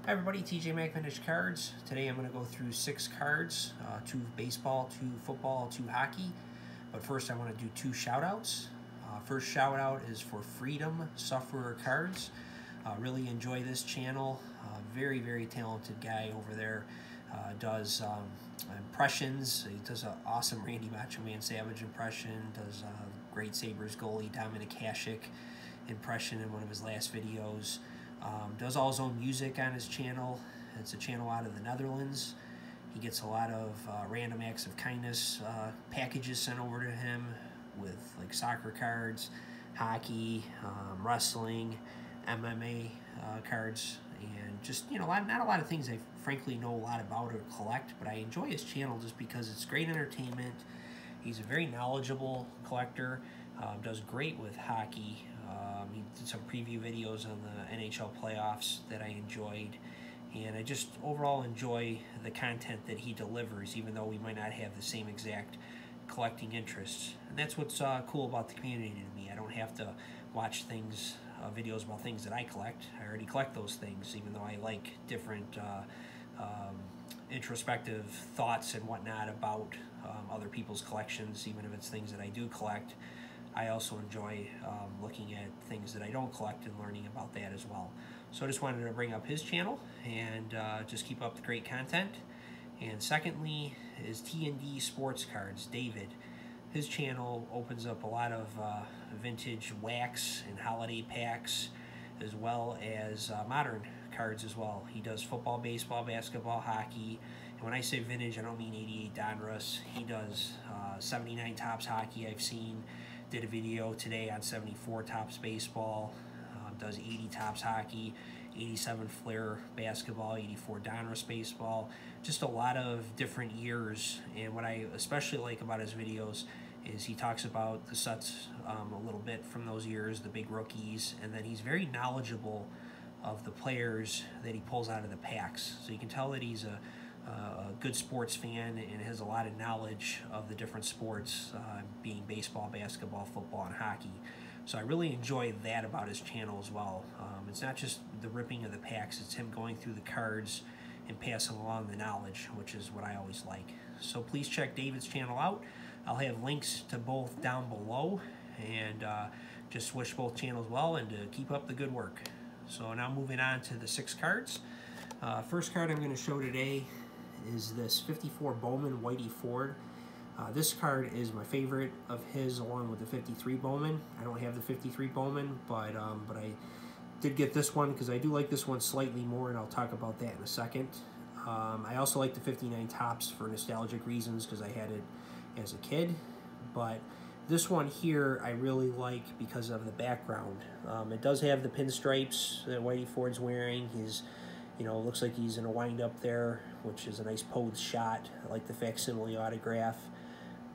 Hi everybody, TJ Mac Vintage Cards. Today I'm going to go through 6 cards, 2 baseball, 2 football, 2 hockey. But first I want to do 2 shout outs. First shout out is for Freedom Sufferer Cards. Really enjoy this channel. Very talented guy over there. Does impressions. He does an awesome Randy Macho Man Savage impression. Does great Sabres goalie Dominic Hasek impression in one of his last videos. Does all his own music on his channel. It's a channel out of the Netherlands. He gets a lot of random acts of kindness packages sent over to him with like soccer cards, hockey, wrestling, MMA cards, and just, you know, not a lot of things I frankly know a lot about or collect, but I enjoy his channel just because it's great entertainment. He's a very knowledgeable collector, does great with hockey. He did some preview videos on the NHL playoffs that I enjoyed, and I just overall enjoy the content that he delivers, even though we might not have the same exact collecting interests. And that's what's cool about the community to me. I don't have to watch things, videos about things that I collect. I already collect those things, even though I like different introspective thoughts and whatnot about other people's collections, even if it's things that I do collect. I also enjoy looking at things that I don't collect and learning about that as well. So I just wanted to bring up his channel and just keep up the great content. And secondly is T&D Sports Cards, David. His channel opens up a lot of vintage wax and holiday packs, as well as modern cards as well. He does football, baseball, basketball, hockey. And when I say vintage, I don't mean 88 Donruss. He does 79 Topps hockey I've seen. Did a video today on 74 Topps baseball. Does 80 Topps hockey, 87 Flair basketball, 84 Donruss baseball. Just a lot of different years. And what I especially like about his videos is he talks about the sets a little bit from those years, the big rookies, and then he's very knowledgeable of the players that he pulls out of the packs. So you can tell that he's a good sports fan and has a lot of knowledge of the different sports, being baseball, basketball, football, and hockey. So I really enjoy that about his channel as well. It's not just the ripping of the packs, it's him going through the cards and passing along the knowledge, which is what I always like. So please check David's channel out. I'll have links to both down below, and just wish both channels well and to keep up the good work. So now moving on to the 6 cards. First card I'm going to show today is this 54 Bowman Whitey Ford. This card is my favorite of his, along with the 53 Bowman. I don't have the 53 Bowman, but I did get this one because I do like this one slightly more, and I'll talk about that in a second. I also like the 59 Topps for nostalgic reasons because I had it as a kid, but this one here I really like because of the background. It does have the pinstripes that Whitey Ford's wearing. He's, you know, looks like he's in a wind-up there, which is a nice posed shot. I like the facsimile autograph,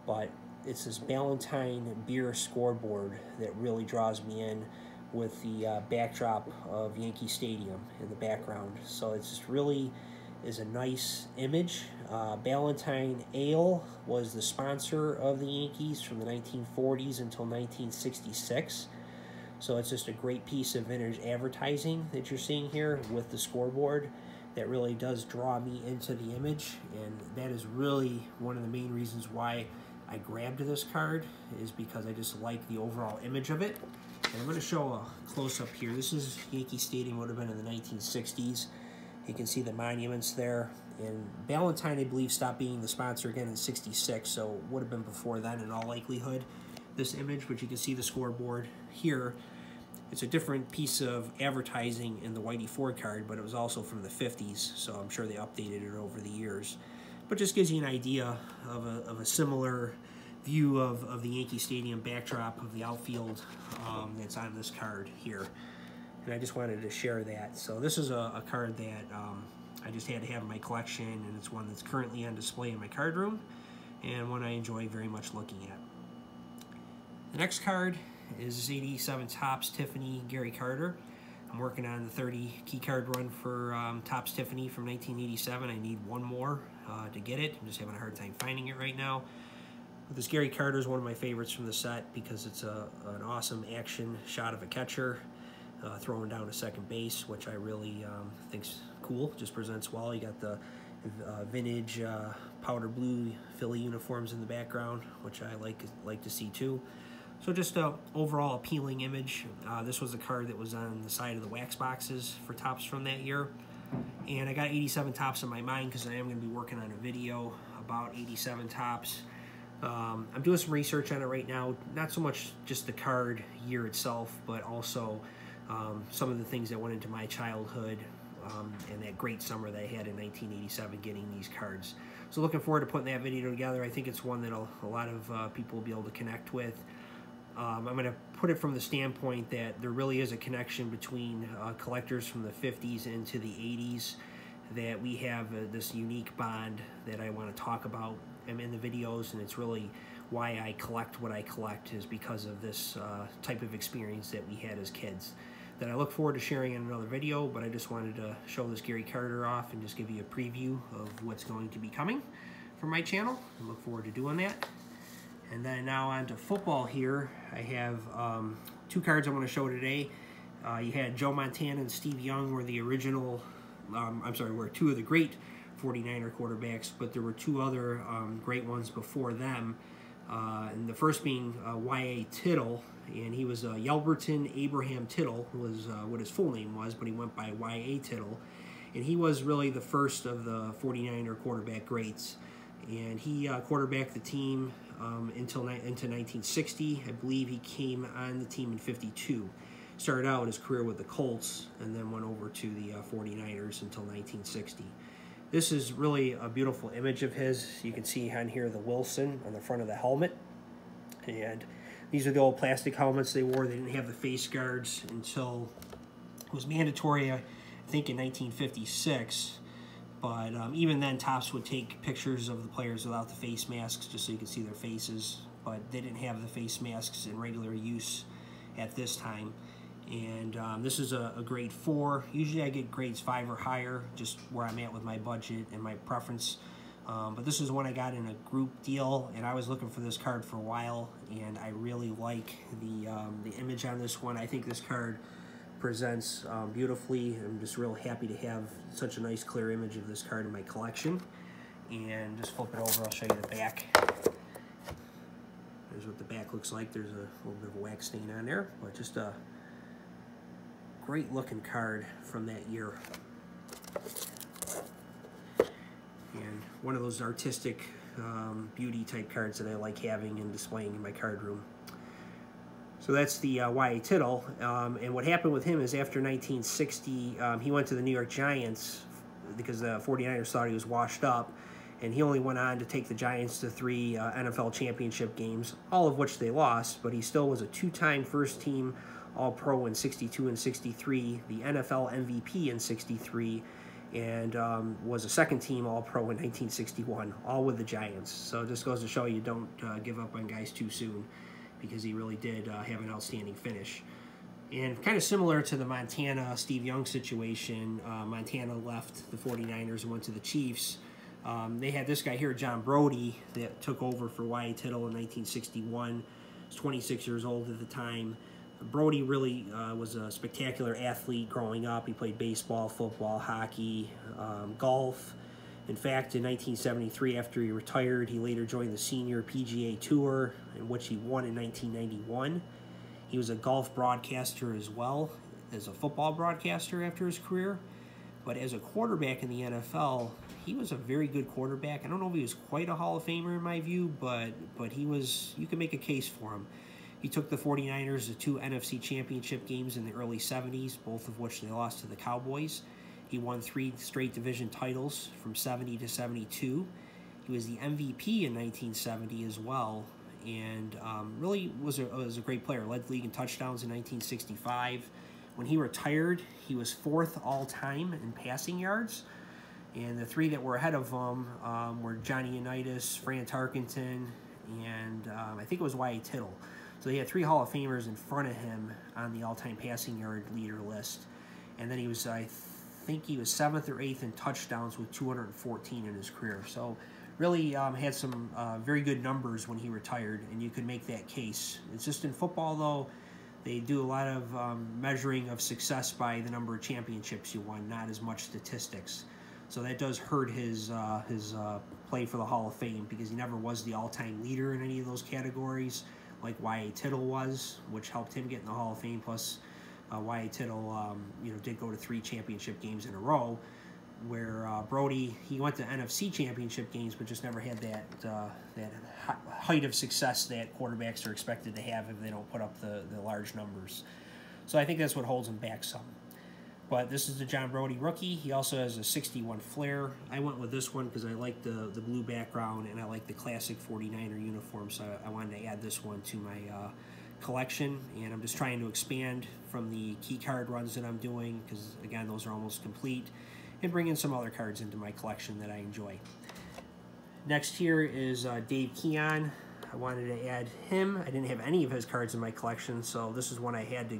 but it's this Ballantine beer scoreboard that really draws me in, with the backdrop of Yankee Stadium in the background. So it's just really is a nice image. Ballantine Ale was the sponsor of the Yankees from the 1940s until 1966. So it's just a great piece of vintage advertising that you're seeing here with the scoreboard that really does draw me into the image, and that is really one of the main reasons why I grabbed this card, is because I just like the overall image of it. And I'm going to show a close-up here. This is Yankee Stadium, would have been in the 1960s. You can see the monuments there. And Ballantine, I believe, stopped being the sponsor again in 66, so it would have been before then in all likelihood, this image. But you can see the scoreboard here. It's a different piece of advertising in the Whitey Ford card, but it was also from the 50s, so I'm sure they updated it over the years. But just gives you an idea of a similar view of the Yankee Stadium backdrop of the outfield that's on this card here. And I just wanted to share that. So this is a card that I just had to have in my collection, and it's one that's currently on display in my card room, and one I enjoy very much looking at. The next card is this 87 Topps Tiffany Gary Carter. I'm working on the 30 key card run for Topps Tiffany from 1987. I need one more to get it. I'm just having a hard time finding it right now. But this Gary Carter is one of my favorites from the set because it's an awesome action shot of a catcher throwing down to second base, which I really think's cool, just presents well. You got the vintage powder blue Philly uniforms in the background, which I like to see too. So just a overall appealing image. This was the card that was on the side of the wax boxes for Topps from that year. And I got 87 Topps in my mind because I am going to be working on a video about 87 Topps. I'm doing some research on it right now, not so much just the card year itself, but also some of the things that went into my childhood and that great summer that I had in 1987 getting these cards. So looking forward to putting that video together. I think it's one that a lot of people will be able to connect with. I'm going to put it from the standpoint that there really is a connection between collectors from the 50s into the 80s, that we have this unique bond that I want to talk about in the videos, and it's really why I collect what I collect, is because of this type of experience that we had as kids that I look forward to sharing in another video. But I just wanted to show this Gary Carter off and just give you a preview of what's going to be coming from my channel. I look forward to doing that. And then now on to football here. I have two cards I want to show today. You had Joe Montana and Steve Young were the original, were two of the great 49er quarterbacks, but there were two other great ones before them. And the first being Y.A. Tittle, and he was Yelverton Abraham Tittle, was what his full name was, but he went by Y.A. Tittle. And he was really the first of the 49er quarterback greats. And he quarterbacked the team into 1960. I believe he came on the team in 52. Started out his career with the Colts and then went over to the 49ers until 1960. This is really a beautiful image of his. You can see on here the Wilson on the front of the helmet. And these are the old plastic helmets they wore. They didn't have the face guards until it was mandatory, I think, in 1956. But even then, Topps would take pictures of the players without the face masks just so you could see their faces. But they didn't have the face masks in regular use at this time. And this is a grade 4. Usually I get grades 5 or higher, just where I'm at with my budget and my preference. But this is one I got in a group deal, and I was looking for this card for a while, and I really like the image on this one. I think this card presents beautifully. I'm just real happy to have such a nice clear image of this card in my collection. And just flip it over, I'll show you the back. There's what the back looks like. There's a little bit of a wax stain on there, but just a great looking card from that year. And one of those artistic beauty type cards that I like having and displaying in my card room. So that's the Y.A. Tittle, and what happened with him is after 1960, he went to the New York Giants because the 49ers thought he was washed up, and he only went on to take the Giants to 3 NFL championship games, all of which they lost, but he still was a 2-time first-team All-Pro in 62 and 63, the NFL MVP in 63, and was a second-team All-Pro in 1961, all with the Giants. So it just goes to show you don't give up on guys too soon, because he really did have an outstanding finish. And kind of similar to the Montana Steve Young situation, Montana left the 49ers and went to the Chiefs. They had this guy here, John Brodie, that took over for Y.A. Tittle in 1961. He was 26 years old at the time. Brodie really was a spectacular athlete growing up. He played baseball, football, hockey, golf. In fact, in 1973, after he retired, he later joined the Senior PGA Tour, in which he won in 1991. He was a golf broadcaster as well as a football broadcaster after his career. But as a quarterback in the NFL, he was a very good quarterback. I don't know if he was quite a Hall of Famer in my view, but he was, you can make a case for him. He took the 49ers to 2 NFC championship games in the early 70s, both of which they lost to the Cowboys. He won 3 straight division titles from 70 to 72. He was the MVP in 1970 as well, and really was a great player. Led the league in touchdowns in 1965. When he retired, he was 4th all-time in passing yards, and the 3 that were ahead of him were Johnny Unitas, Fran Tarkenton, and I think it was Y.A. Tittle. So he had 3 Hall of Famers in front of him on the all-time passing yard leader list, and then he was, I think he was 7th or 8th in touchdowns with 214 in his career. So really had some very good numbers when he retired, and you could make that case. It's just in football, though, they do a lot of measuring of success by the number of championships you won, not as much statistics. So that does hurt his play for the Hall of Fame, because he never was the all-time leader in any of those categories like Whitey Tittle was, which helped him get in the Hall of Fame. Plus, Whitey Tittle, did go to 3 championship games in a row, where Brodie, he went to NFC championship games, but just never had that height of success that quarterbacks are expected to have if they don't put up the large numbers. So I think that's what holds him back some. But this is the John Brodie rookie. He also has a 61 flare. I went with this one because I like the blue background, and I like the classic 49er uniform, so I wanted to add this one to my collection. And I'm just trying to expand from the key card runs that I'm doing, because again, those are almost complete, and bring in some other cards into my collection that I enjoy. Next here is Dave Keon. I wanted to add him. I didn't have any of his cards in my collection, so this is one I had to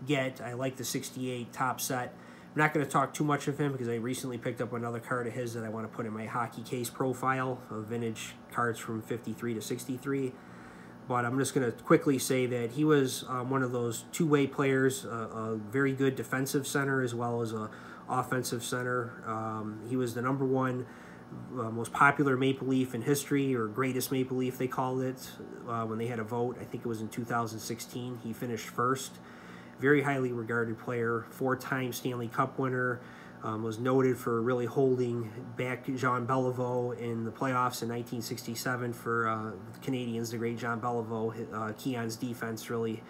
get. I like the 68 top set. I'm not going to talk too much of him because I recently picked up another card of his that I want to put in my hockey case profile of vintage cards from 53 to 63. But I'm just going to quickly say that he was one of those two-way players, a very good defensive center as well as a offensive center. He was the #1 most popular Maple Leaf in history, or greatest Maple Leaf they called it, when they had a vote. I think it was in 2016. He finished first. Very highly regarded player, 4-time Stanley Cup winner, was noted for really holding back Jean Beliveau in the playoffs in 1967 for the Canadians. The great Jean Beliveau, Keon's defense really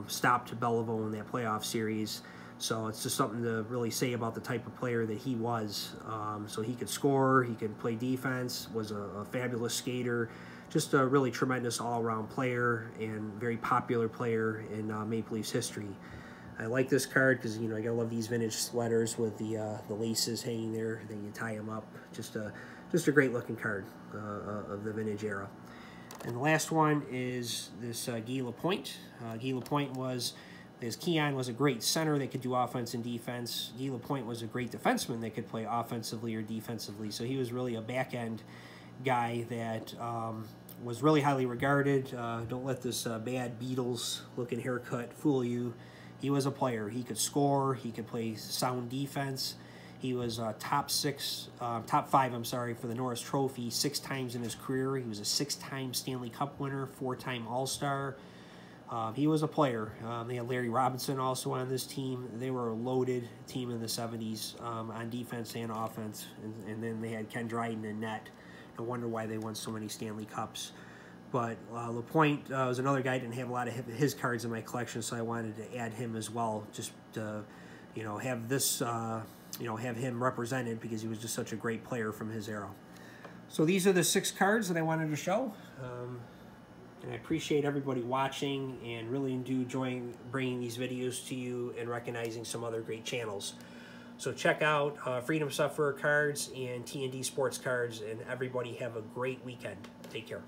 stopped Beliveau in that playoff series. So it's just something to really say about the type of player that he was. So he could score, he could play defense, was a fabulous skater, just a really tremendous all-around player and very popular player in Maple Leafs history. I like this card because, I gotta love these vintage sweaters with the laces hanging there. Then you tie them up. Just a great-looking card of the vintage era. And the last one is this Gila Point. Gila Point was, as Keon was a great center that could do offense and defense, Gila Point was a great defenseman that could play offensively or defensively. So he was really a back-end guy that was really highly regarded. Don't let this bad Beatles-looking haircut fool you. He was a player. He could score. He could play sound defense. He was top 5, for the Norris Trophy 6 times in his career. He was a 6-time Stanley Cup winner, 4-time All-Star. He was a player. They had Larry Robinson also on this team. They were a loaded team in the 70s on defense and offense. And then they had Ken Dryden in net. No wonder why they won so many Stanley Cups. But LaPointe was another guy. I didn't have a lot of his cards in my collection, so I wanted to add him as well, just to, have this, have him represented, because he was just such a great player from his era. So these are the 6 cards that I wanted to show. And I appreciate everybody watching, and really do enjoying bringing these videos to you and recognizing some other great channels. So check out Freedom Sufferer Cards and T&D Sports Cards, and everybody have a great weekend. Take care.